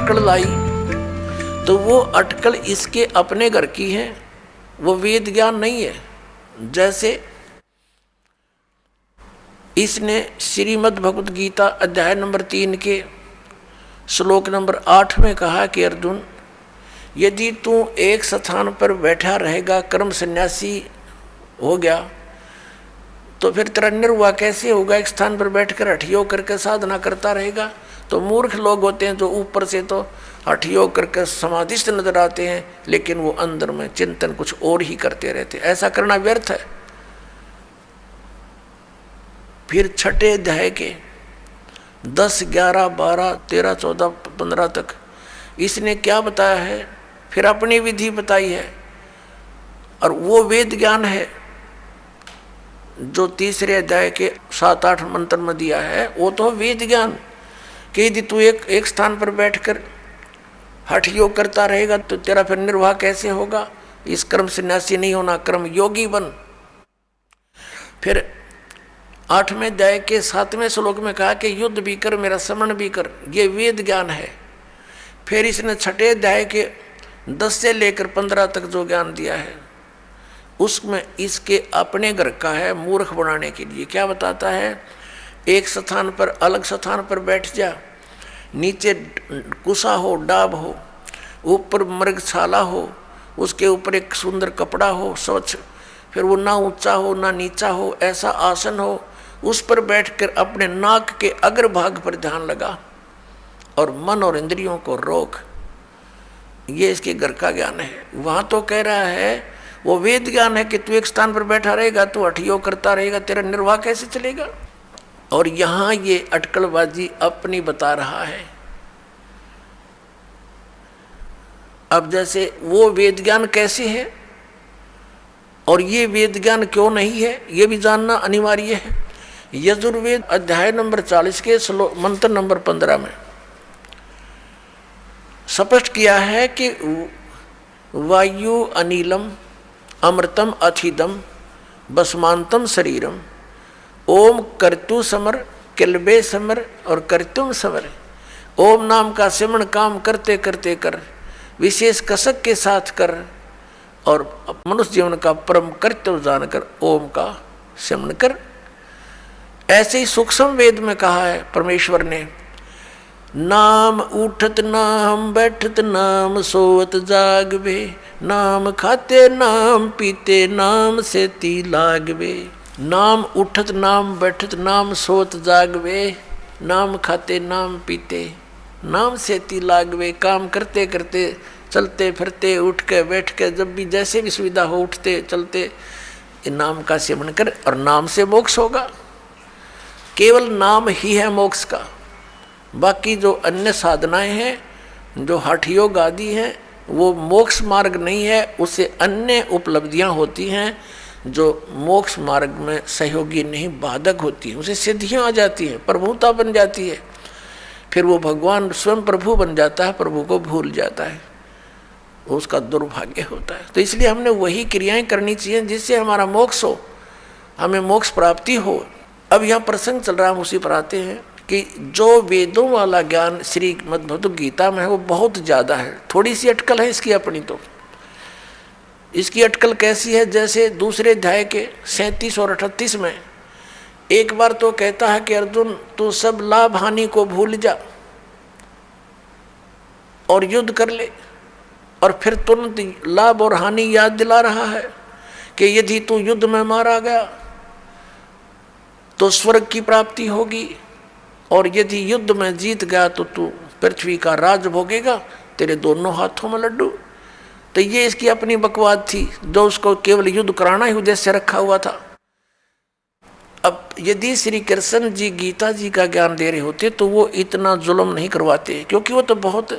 अटकल लाई, तो वो अटकल इसके अपने घर की है, वो वेद ज्ञान नहीं है। जैसे इसने श्रीमद् भगवत गीता अध्याय नंबर 3 के श्लोक नंबर 8 में कहा कि अर्जुन, यदि तू एक स्थान पर बैठा रहेगा, कर्म सन्यासी हो गया, तो फिर तेरा निर्वाह कैसे होगा? एक स्थान पर बैठकर हठ योग करके साधना करता रहेगा। तो मूर्ख लोग होते हैं जो ऊपर से तो हठ योग करके समाधिस्थ नजर आते हैं, लेकिन वो अंदर में चिंतन कुछ और ही करते रहते। ऐसा करना व्यर्थ है। फिर छठे अध्याय के 10, 11, 12, 13, 14, 15 तक इसने क्या बताया है? फिर अपनी विधि बताई है, और वो वेद ज्ञान है जो तीसरे अध्याय के 7, 8 मंत्र में दिया है। वो तो वेद ज्ञान कि यदि तू एक स्थान पर बैठकर हठ योग करता रहेगा तो तेरा फिर निर्वाह कैसे होगा? इस कर्म सन्यासी नहीं होना, कर्म योगी बन। फिर 8वें अध्याय के 7वें श्लोक में कहा कि युद्ध भी कर, मेरा स्मरण भी कर, ये वेद ज्ञान है। फिर इसने छठे अध्याय के 10 से लेकर 15 तक जो ज्ञान दिया है, उसमें इसके अपने घर का है मूर्ख बनाने के लिए। क्या बताता है? एक स्थान पर, अलग स्थान पर बैठ जा, नीचे कुसा हो, डाब हो, ऊपर मृगशाला हो, उसके ऊपर एक सुंदर कपड़ा हो स्वच्छ, फिर वो ना ऊंचा हो ना नीचा हो, ऐसा आसन हो, उस पर बैठकर अपने नाक के अग्रभाग पर ध्यान लगा और मन और इंद्रियों को रोक। ये इसके घर का ज्ञान है। वहाँ तो कह रहा है वो वेद ज्ञान है कि तू एक स्थान पर बैठा रहेगा, तू हठ योग करता रहेगा, तेरा निर्वाह कैसे चलेगा? और यहाँ ये अटकलबाजी अपनी बता रहा है। अब जैसे वो वेद ज्ञान कैसे है और ये वेद ज्ञान क्यों नहीं है, ये भी जानना अनिवार्य है। यजुर्वेद अध्याय नंबर 40 के मंत्र नंबर 15 में स्पष्ट किया है कि वायु अनिलम अमृतम अथिदम भस्मांतम शरीरम ओम कर्तु समर किलबे समर और कर्तुम समर। ओम नाम का सिमरण काम करते करते कर, विशेष कसक के साथ कर, और मनुष्य जीवन का परम कर्तव्य जानकर ओम का सिमरण कर। ऐसे ही सूक्ष्म वेद में कहा है परमेश्वर ने, नाम उठत नाम बैठत नाम सोवत जागवे, नाम खाते नाम पीते नाम से ती लागवे। नाम उठत नाम बैठत नाम सोवत जागवे, नाम खाते नाम पीते नाम से ती लागवे। काम करते करते, चलते फिरते, उठ के बैठ के, जब भी जैसे भी सुविधा हो, उठते चलते नाम का सेवन कर, और नाम से मोक्ष होगा। केवल नाम ही है मोक्ष का। बाकी जो अन्य साधनाएं हैं, जो हठ योग आदि हैं, वो मोक्ष मार्ग नहीं है। उससे अन्य उपलब्धियां होती हैं जो मोक्ष मार्ग में सहयोगी नहीं, बाधक होती हैं। उसे सिद्धियां आ जाती हैं, प्रभुता बन जाती है, फिर वो भगवान स्वयं प्रभु बन जाता है, प्रभु को भूल जाता है, उसका दुर्भाग्य होता है। तो इसलिए हमने वही क्रियाएं करनी चाहिए जिससे हमारा मोक्ष हो, हमें मोक्ष प्राप्ति हो। अब यहाँ प्रसंग चल रहा है, हम उसी पर आते हैं कि जो वेदों वाला ज्ञान श्रीमद् भगवत गीता में है वो बहुत ज़्यादा है। थोड़ी सी अटकल है इसकी अपनी। तो इसकी अटकल कैसी है? जैसे दूसरे अध्याय के 37 और 38 में एक बार तो कहता है कि अर्जुन तू सब लाभ हानि को भूल जा और युद्ध कर ले, और फिर तुरंत लाभ और हानि याद दिला रहा है कि यदि तू युद्ध में मारा गया तो स्वर्ग की प्राप्ति होगी, और यदि युद्ध में जीत गया तो तू पृथ्वी का राज भोगेगा, तेरे दोनों हाथों में लड्डू। तो ये इसकी अपनी बकवाद थी, जो उसको केवल युद्ध कराना ही उद्देश्य से रखा हुआ था। अब यदि श्री कृष्ण जी गीता जी का ज्ञान दे रहे होते तो वो इतना जुल्म नहीं करवाते, क्योंकि वो तो बहुत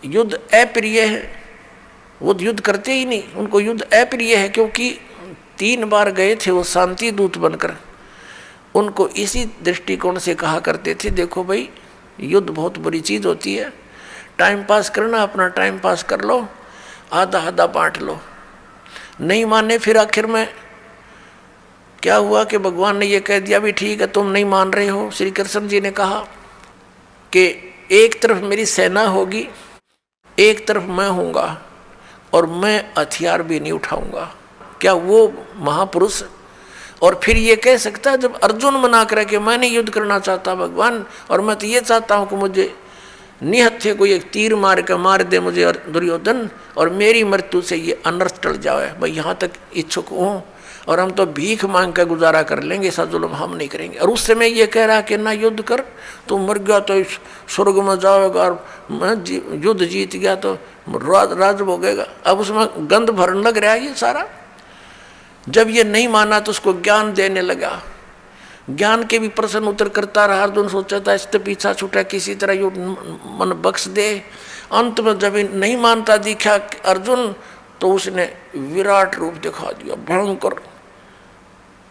युद्ध अप्रिय है, वो युद्ध करते ही नहीं, उनको युद्ध अप्रिय है। क्योंकि 3 बार गए थे वो शांति दूत बनकर, उनको इसी दृष्टिकोण से कहा करते थे, देखो भाई युद्ध बहुत बुरी चीज़ होती है, टाइम पास करना अपना टाइम पास कर लो, आधा आधा बांट लो। नहीं माने, फिर आखिर में क्या हुआ कि भगवान ने ये कह दिया भी ठीक है तुम नहीं मान रहे हो। श्री कृष्ण जी ने कहा कि एक तरफ मेरी सेना होगी, एक तरफ मैं हूँगा, और मैं हथियार भी नहीं उठाऊंगा। क्या वो महापुरुष? और फिर ये कह सकता है, जब अर्जुन मना कर कि मैं नहीं युद्ध करना चाहता भगवान, और मैं तो ये चाहता हूँ कि मुझे निहत्थे को एक तीर मार के मार दे मुझे दुर्योधन, और मेरी मृत्यु से ये अनर्थ टल जाए, मैं यहाँ तक इच्छुक हूँ, और हम तो भीख मांग कर गुजारा कर लेंगे, ऐसा जुल्म हम नहीं करेंगे। और उस समय ये कह रहा कि ना युद्ध कर, तू मर गया तो इस स्वर्ग में जाओगा, और मैं युद्ध जीत गया तो राज भोगेगा। अब उसमें गंध भरने लग रहा है ये सारा। जब ये नहीं माना तो उसको ज्ञान देने लगा, ज्ञान के भी प्रश्न उत्तर करता रहा। अर्जुन सोचा था इससे पीछा छूटा, किसी तरह युद्ध मन बख्श दे। अंत में जब नहीं मानता दिखा अर्जुन, तो उसने विराट रूप दिखा दिया, भयंकर।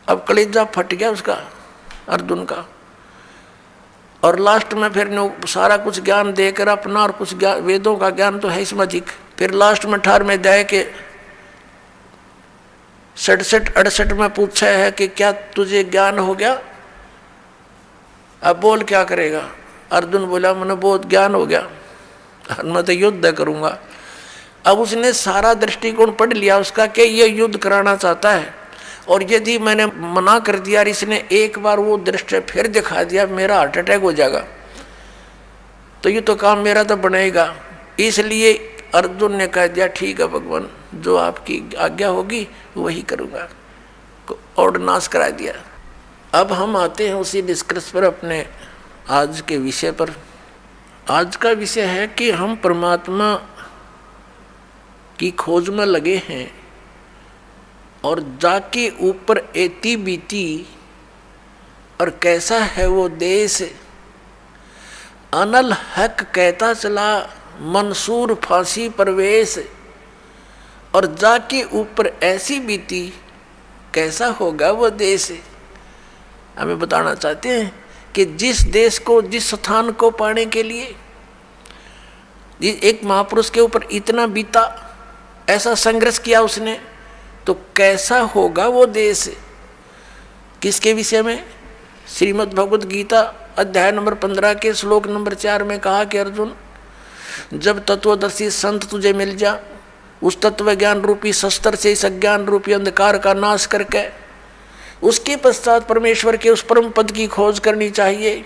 अब कलेजा फट गया उसका, अर्जुन का। और लास्ट में फिर सारा कुछ ज्ञान देकर अपना, और कुछ वेदों का ज्ञान तो है इसमें अधिक। फिर लास्ट में 18वें अध्याय के 67-68 में पूछा है कि क्या तुझे ज्ञान हो गया, अब बोल क्या करेगा। अर्जुन बोला मैंने बहुत ज्ञान हो गया, मैं तो युद्ध करूंगा। अब उसने सारा दृष्टिकोण पढ़ लिया उसका कि ये युद्ध कराना चाहता है, और यदि मैंने मना कर दिया और इसने एक बार वो दृष्टि फिर दिखा दिया, मेरा हार्ट अटैक हो जाएगा, तो ये तो काम मेरा तो बनेगा। इसलिए अर्जुन ने कह दिया ठीक है भगवान, जो आपकी आज्ञा होगी वही करूँगा, और नाश करा दिया। अब हम आते हैं उसी निष्कर्ष पर, अपने आज के विषय पर। आज का विषय है कि हम परमात्मा की खोज में लगे हैं, और जाके ऊपर एती बीती, और कैसा है वो देश, अनल हक कहता चला मंसूर फांसी परवेश। और जाके ऊपर ऐसी बीती, कैसा होगा वो देश। हमें बताना चाहते हैं कि जिस देश को, जिस स्थान को पाने के लिए एक महापुरुष के ऊपर इतना बीता, ऐसा संघर्ष किया उसने, तो कैसा होगा वो देश। किसके विषय में? श्रीमद् भगवद गीता अध्याय नंबर 15 के श्लोक नंबर 4 में कहा कि अर्जुन, जब तत्वदर्शी संत तुझे मिल जा, उस तत्व ज्ञान रूपी शस्त्र से इस अज्ञान रूपी अंधकार का नाश करके उसके पश्चात परमेश्वर के उस परम पद की खोज करनी चाहिए,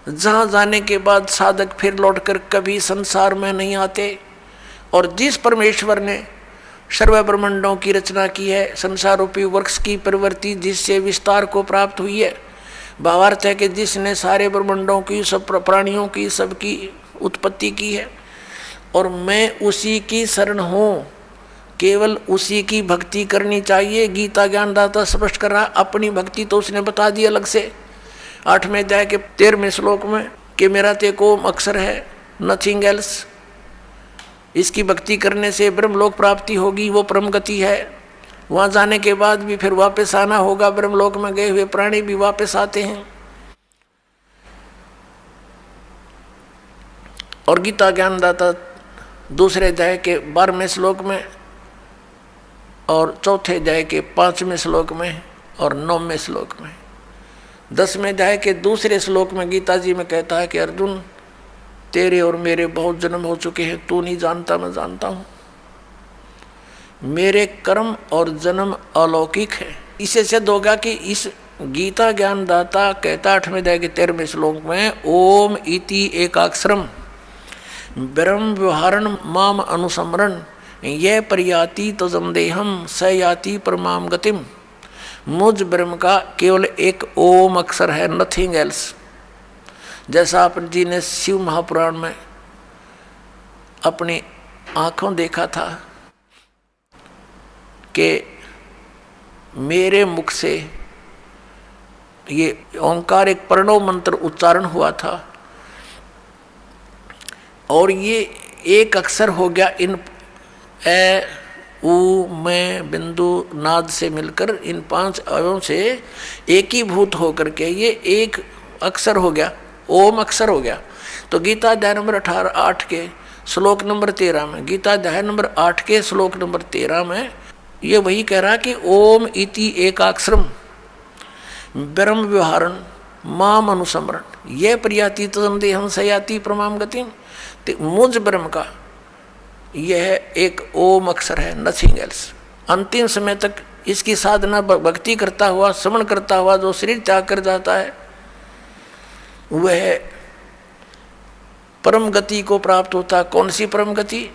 जहाँ जाने के बाद साधक फिर लौटकर कभी संसार में नहीं आते। और जिस परमेश्वर ने सर्व ब्रह्मांडों की रचना की है, संसार रूपी वृक्ष की प्रवृत्ति जिससे विस्तार को प्राप्त हुई है, भावार्थ है कि जिसने सारे ब्रह्मांडों की, सब प्राणियों की, सबकी उत्पत्ति की है, और मैं उसी की शरण हूँ, केवल उसी की भक्ति करनी चाहिए। गीता ज्ञानदाता स्पष्ट कर रहा, अपनी भक्ति तो उसने बता दी अलग से 8वें अध्याय के 13वें श्लोक में कि मेरा तेको अक्षर है, नथिंग एल्स। इसकी भक्ति करने से ब्रह्मलोक प्राप्ति होगी, वो परम गति है। वहाँ जाने के बाद भी फिर वापस आना होगा, ब्रह्मलोक में गए हुए प्राणी भी वापस आते हैं। और गीता ज्ञानदाता 2 अध्याय के 12वें श्लोक में, और 4 अध्याय के 5वें श्लोक में, और 9वें श्लोक में, 10वें अध्याय के 2 श्लोक में गीता जी में कहता है कि अर्जुन, तेरे और मेरे बहुत जन्म हो चुके हैं, तू नहीं जानता, मैं जानता हूँ। मेरे कर्म और जन्म अलौकिक है। इससे सिद्ध होगा कि इस गीता ज्ञानदाता कहता 8वें अध्याय के 13वें श्लोक में, ओम इति एकाक्षरम ब्रह्म व्यवहारण माम अनुसमरण ये परियाति तजम देहम स याति परमाम गतिम। मुझ ब्रह्म का केवल एक ओम अक्षर है, नथिंग एल्स। जैसा आप जी ने शिव महापुराण में अपनी आँखों देखा था कि मेरे मुख से ये ओंकार एक प्रणव मंत्र उच्चारण हुआ था, और ये एक अक्षर हो गया इन ए उ में बिंदु नाद से मिलकर इन 5 अवयों से एकीभूत होकर के ये एक अक्षर हो गया, ओम अक्षर हो गया। तो गीता अध्याय नंबर 8 के श्लोक नंबर 13 में, गीता अध्याय नंबर 8 के श्लोक नंबर 13 में ये वही कह रहा कि ओम इति एकाक्षरम ब्रह्म व्यवहारण माम अनुसमरण ये प्रयाति तदंदे हम सयाति प्रमाम गति। मुझ ब्रह्म का यह एक ओम अक्षर है, नथिंग एल्स। अंतिम समय तक इसकी साधना भक्ति करता हुआ, श्रवण करता हुआ जो शरीर त्याग कर जाता है वह परम गति को प्राप्त होता। कौन सी परम गति?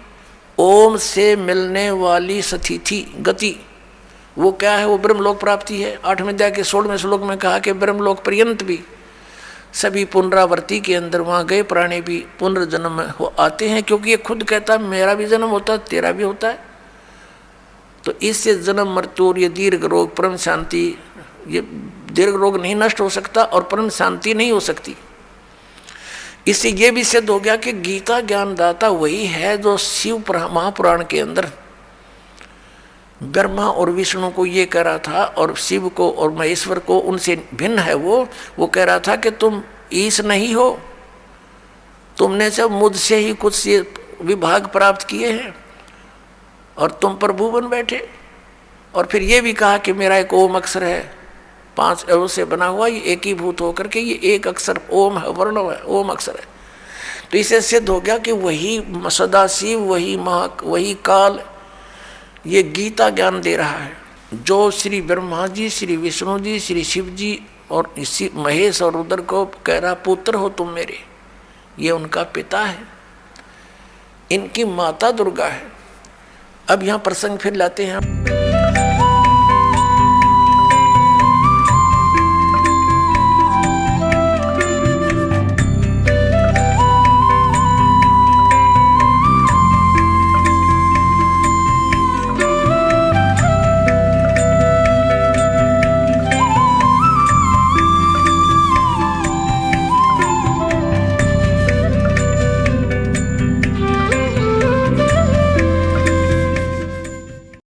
ओम से मिलने वाली स्थिति गति। वो क्या है? वो ब्रह्मलोक प्राप्ति है। 8वें अध्याय के 16वें श्लोक में कहा कि ब्रह्मलोक पर्यंत भी सभी पुनरावृत्ति के अंदर वहाँ गए प्राणी भी पुनर्जन्म हो आते हैं, क्योंकि ये खुद कहता है मेरा भी जन्म होता है, तेरा भी होता है। तो इससे जन्म मृत्यु और ये दीर्घ रोग परम शांति, ये दीर्घ रोग नहीं नष्ट हो सकता और परम शांति नहीं हो सकती। इससे ये भी सिद्ध हो गया कि गीता ज्ञानदाता वही है जो शिव महापुराण के अंदर ब्रह्मा और विष्णु को ये कह रहा था और शिव को और महेश्वर को उनसे भिन्न है। वो कह रहा था कि तुम ईश नहीं हो, तुमने सब मुझसे ही कुछ ये विभाग प्राप्त किए हैं और तुम प्रभु बन बैठे। और फिर ये भी कहा कि मेरा एक ओम अक्षर है, 5 अणु से बना हुआ, ये एकीभूत होकर के ये एक अक्षर ओम है, वर्ण है, ओम अक्षर है। तो इसे सिद्ध हो गया कि वही सदाशिव, वही काल ये गीता ज्ञान दे रहा है, जो श्री ब्रह्मा जी, श्री विष्णु जी, श्री शिव जी और इसी महेश और रुद्र को कह रहा पुत्र हो तुम मेरे। ये उनका पिता है, इनकी माता दुर्गा है। अब यहाँ प्रसंग फिर लाते हैं।